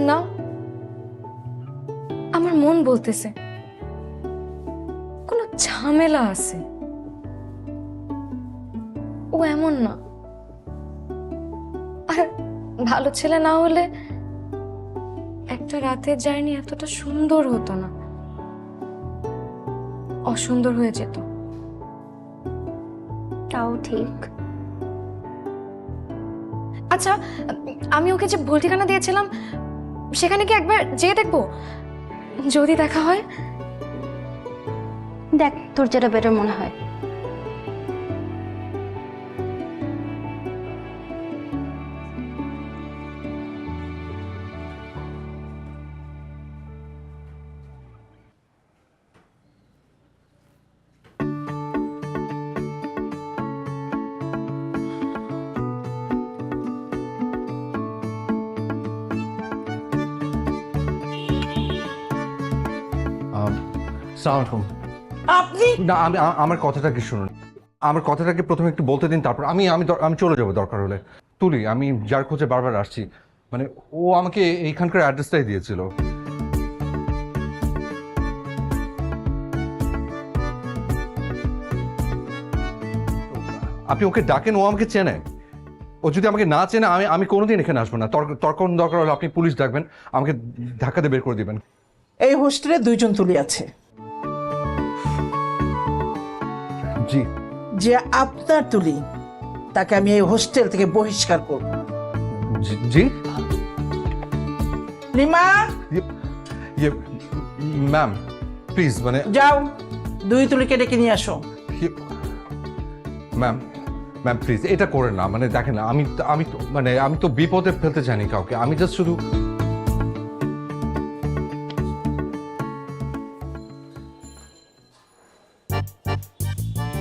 না, আমার মন বলতেছে কোনো ঝামেলা আছে। ও এমন না, আর ভালো ছেলে না হলে একটা রাতের জার্নি এতটা সুন্দর হতো না, অসুন্দর হয়ে যেত। তাও ঠিক। আচ্ছা, আমি ওকে যে ভুল ঠিকানা দিয়েছিলাম সেখানে কি একবার যেয়ে দেখবো? যদি দেখা হয়? দেখ তোর যেটা বেটার মনে হয়। সালামালাইকুম। আপনি না আমি আমার কথাটাকে শুনুন, আমার কথাটাকে প্রথমে একটু বলতে দিন, তারপর আমি আমি আমি চলে যাবো দরকার হলে। তুলি, আমি যার খোঁজে বারবার আসছি, মানে ও আমাকে এইখানকার অ্যাড্রেসটাই দিয়েছিল। আপনি ওকে ডাকেন, ও আমাকে চেনে। ও যদি আমাকে না চেনে আমি আমি কোনোদিন এখানে আসবো না। তর্ক দরকার হলে আপনি পুলিশ ডাকবেন, আমাকে ধাক্কা দিয়ে বের করে দিবেন। এই হোস্টেলে 2 জন তুলি আছে, জি যে আপনার তুলি তাকে আমি এই হোস্টেল থেকে বহিষ্কার করব। জি লিমা, ইয়ে ম্যাম প্লিজ, মানে যাও 2 তুলিকে ডেকে নিয়ে আসো। ম্যাম ম্যাম প্লিজ এটা করেন না, মানে দেখেন আমি আমি তো মানে আমি তো বিপদে ফেলতে চাইনি কাউকে, আমি জাস্ট শুধু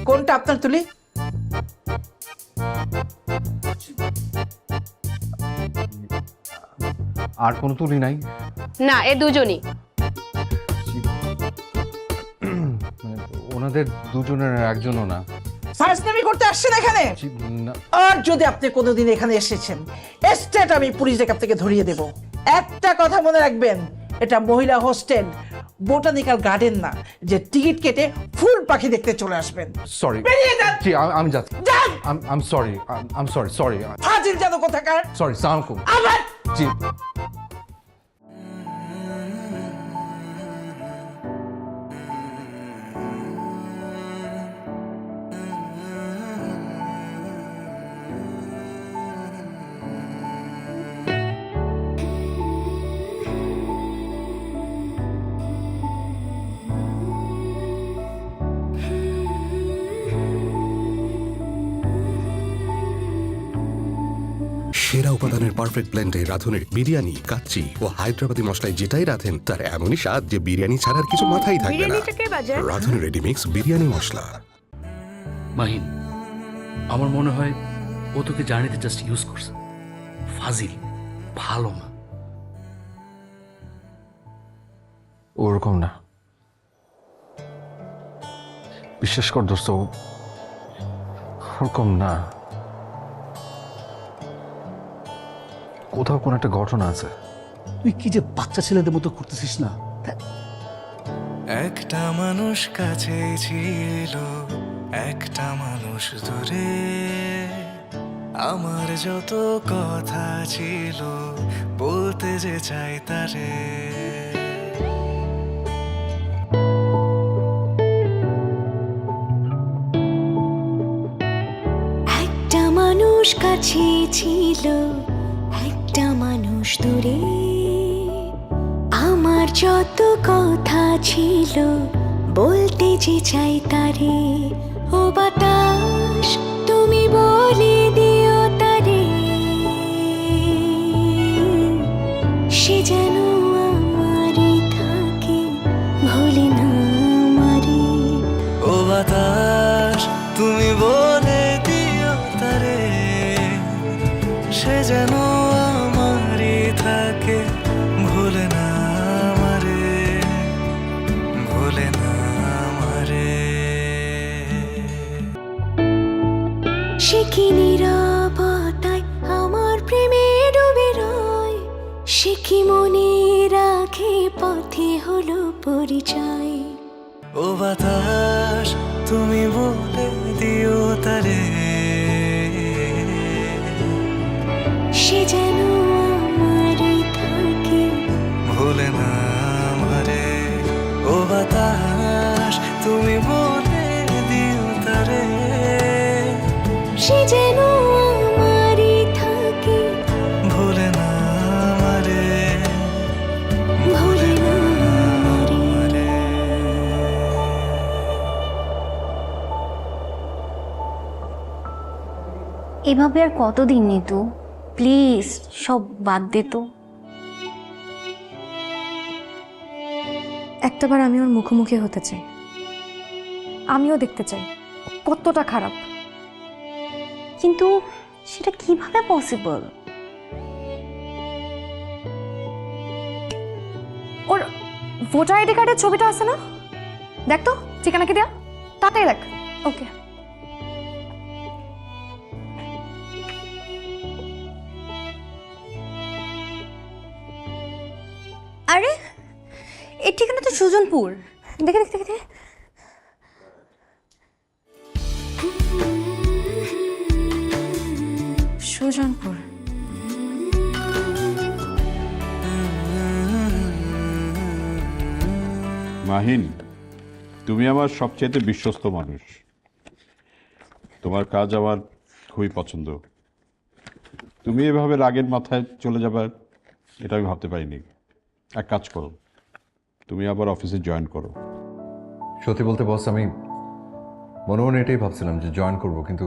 কোনটা আপনার তুলি? আর কোনো তুলি নাই? না, এ দুজনই। মানে ওনাদের দুজনের একজনও না। ফাইজলামি করতে আসছেন এখানে? আর যদি আপনি কোনোদিন এখানে এসেছেন, স্টেট আমি পুলিশের কাছ থেকে ধরিয়ে দেব। একটা কথা মনে রাখবেন, এটা মহিলা হোস্টেল, বোটানিক্যাল গার্ডেন না যে টিকিট কেটে ফুল পাখি দেখতে চলে আসবেন। সরি বেরিয়ে যান। জি আমি যাচ্ছি। যান। আই এম সরি ফাজিল যেন কোথাকার। সরি সালাম আলাইকুম। আবার জি সেরা উপাদানের পারফেক্ট ব্লেন্ডে রাঁধুনের বিরিয়ানি, কাচ্চি ও হায়দ্রাবাদি মশলায় যেটাই রাঁধেন তার এমনই স্বাদ যে বিরিয়ানি ছাড়ার কিছু মাথায় থাকবে না। রাঁধুনের রেডিমিক্স বিরিয়ানি মশলা। মাহিন, আমার মনে হয় ও তোকে জার্নিতে জাস্ট ইউজ করছে। ফাজিল, ভালো না। ওরকম না, বিশ্বাস কর দোস্ত, ওরকম না। কোথাও কোন একটা ঘটনা আছে। তুই কি যে বাচ্চা ছেলেদের মতো করতেছিস না? একটা মানুষ কাছে ছিল, একটা মানুষ দূরে, আমার যত কথা ছিল বলতে যে চাই তারে। একটা মানুষ কাছে ছিল, একটা মানুষ দূরে, আমার যত কথা ছিল বলতে যে চাই তারে। ও বাতাস তুমি বলে দিও তারে, সে যেন আমারই থাকে, ভুলে না আমারে। ও বাতাস তুমি বলে দিও তারে, সে যেন আমারই থাকে, ভুলে না আমারে, ভুলে না আমারে। সে কি নীরবতায় আমার প্রেমে ডুবে রয়, সে কি মনে রাখে পথে হলো পরিচয়। ও বাতাস তুমি বলে দিও তারে, সে যেন আমারই থাকে, ভুলে না আমারে। ও বাতাস তুমি বলে দিও তারে, সে যেন আমারই থাকে, ভুলে না আমারে, ভুলে না আমারে। এভাবে আর কতদিন নিতু? প্লিজ সব বাদ দে তো। একটাবার আমি ওর মুখোমুখি হতে চাই, আমিও দেখতে চাই কতটা খারাপ। কিন্তু সেটা কিভাবে পসিবল? ওর ভোটার আইডি কার্ডের ছবিটা আছে না? দেখ তো, ঠিকানা কি দেয়া, তাতেই দেখ। ওকে, আরে এর ঠিকানা তো সুজনপুর। দেখে দেখে দেখে। সুজনপুর। মাহিন, তুমি আমার সবচেয়ে বিশ্বস্ত মানুষ। তোমার কাজ আমার খুবই পছন্দ। তুমি এভাবে রাগের মাথায় চলে যাবার এটা আমি ভাবতে পারিনি। এক কাজ করো, তুমি আবার অফিসে জয়েন করো। সত্যি বলতে বস, আমি মনে মনে এটাই ভাবছিলাম যে জয়েন করব, কিন্তু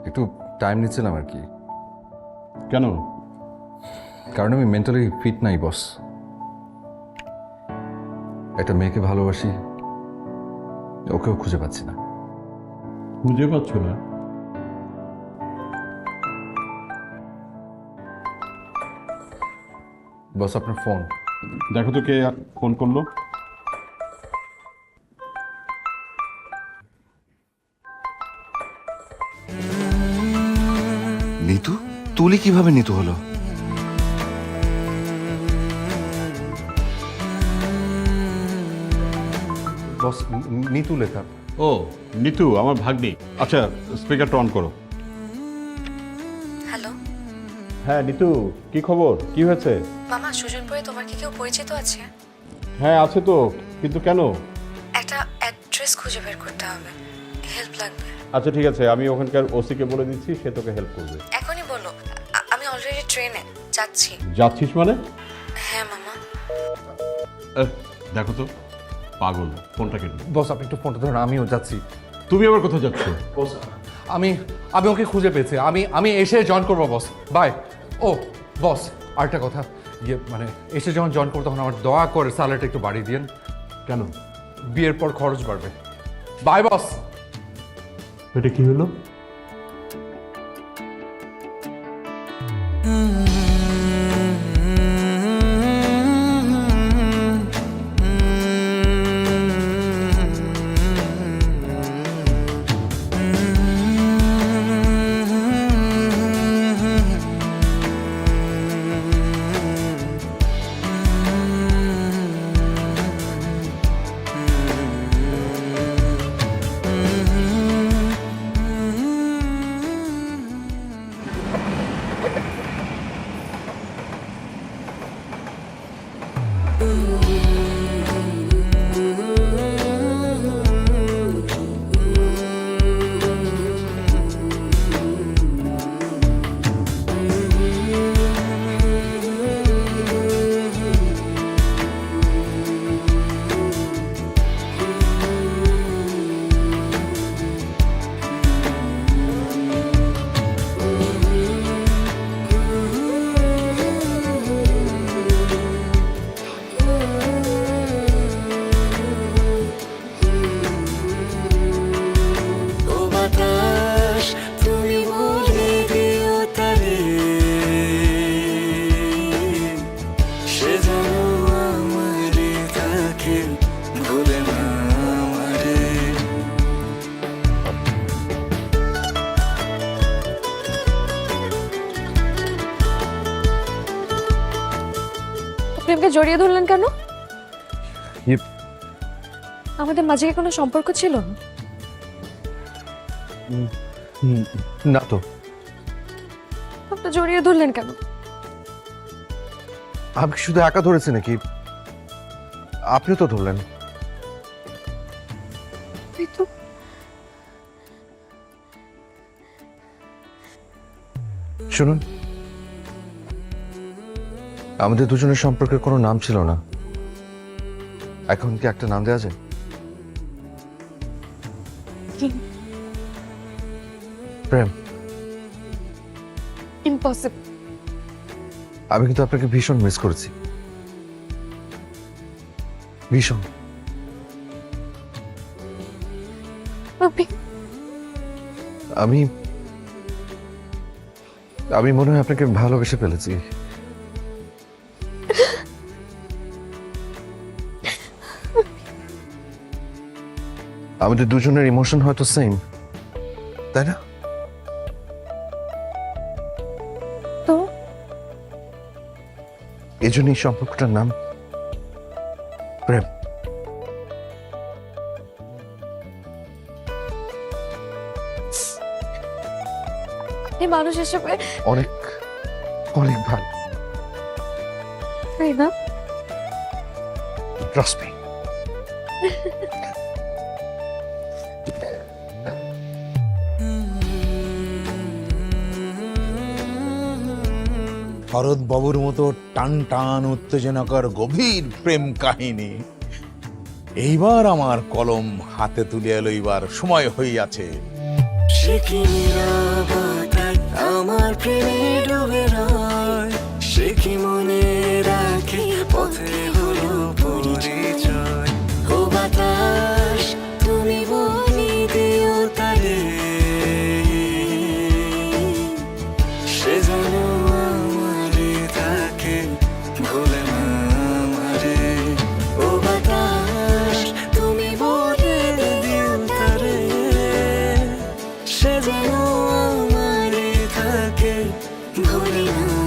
একটু টাইম নিচ্ছিলাম আর কি। কেন? কারণ আমি মেন্টালি ফিট নাই বস। একটা মেয়েকে ভালোবাসি, ওকেও খুঁজে পাচ্ছি না। খুঁজে পাচ্ছ না? বস আপনার ফোন দেখো তো কে ফোন করলো। তুলি কিভাবে নিতু হলো? বস, নিতু লেখা। ও নিতু, আমার ভাগ্নি। আচ্ছা, স্পিকারটা অন করো। হ্যালো হ্যাঁ নিতু, কি খবর? কি হয়েছে? মামা, সুজনপুরে তোমার কি কেউ পরিচিত আছে? হ্যাঁ আছে তো, কিন্তু কেন? একটা অ্যাড্রেস খুঁজে বের করতে হবে, হেল্প লাগবে। আচ্ছা ঠিক আছে, আমি ওখানকার ওসিকে বলে দিচ্ছি, সে তোকে হেল্প করবে। এখনই বলো, আমি অলরেডি ট্রেনে যাচ্ছি। যাচ্ছিস মানে? হ্যাঁ মামা। দেখো তো, পাগল, ফোনটা কেটে। বস, আপনি একটু ফোনটা ধরুন, আমিও যাচ্ছি। তুমি আবার কোথায় যাচ্ছ? বস, আমি ওকে খুঁজে পেয়েছি। আমি এসে জয়েন করবো বস। বাই। ও বস, আরেকটা কথা, মানে এসে যখন জয়েন করবো তখন আমার দয়া করে স্যালারিটা একটু বাড়িয়ে দিন। কেন? বিয়ের পর খরচ বাড়বে। বাই বস। এটা কি হলো? প্রেমকে জড়িয়ে ধরলেন কেন? আমাদের মাঝে কি কোনো সম্পর্ক ছিল? না তো। আপনি জড়িয়ে ধরলেন কেন? আমি কি শুধু একা ধরেছি নাকি? আপনিও তো ধরলেন। শুনুন, আমাদের দুজনের সম্পর্কের কোনো নাম ছিল না, এখন কি একটা নাম দেওয়া যায়? প্রেম। ইম্পসিবল। আমি কিন্তু আপনাকে ভীষণ মিস করেছি, ভীষণ। আমি মনে হয় আপনাকে ভালোবেসে ফেলেছি। আমাদের দুজনের ইমোশন হয়তো সেম, তাই না? তো এই জন্য এই সম্পর্কটার নাম প্রেম। এই মানুষ হিসেবে অনেক অনেক ভালো, তাই না? Trust me. শরৎ বাবুর মতো টান টান উত্তেজনাকর গভীর প্রেম কাহিনী এইবার আমার কলম হাতে তুলিয়া লইবার সময় হইয়াছে। আমার প্রেমে ডুবে রয়, সে কি মনে রাখে পথে হলো পরিচয়। ও বাতাস, তুমি বলি দিও তারে, সে যেন আমারে থাকে, ভুলে না আমারে। ও বাতাস, তুমি বলি দিও তারে, সে যেন আমারে থাকে, ভোলে না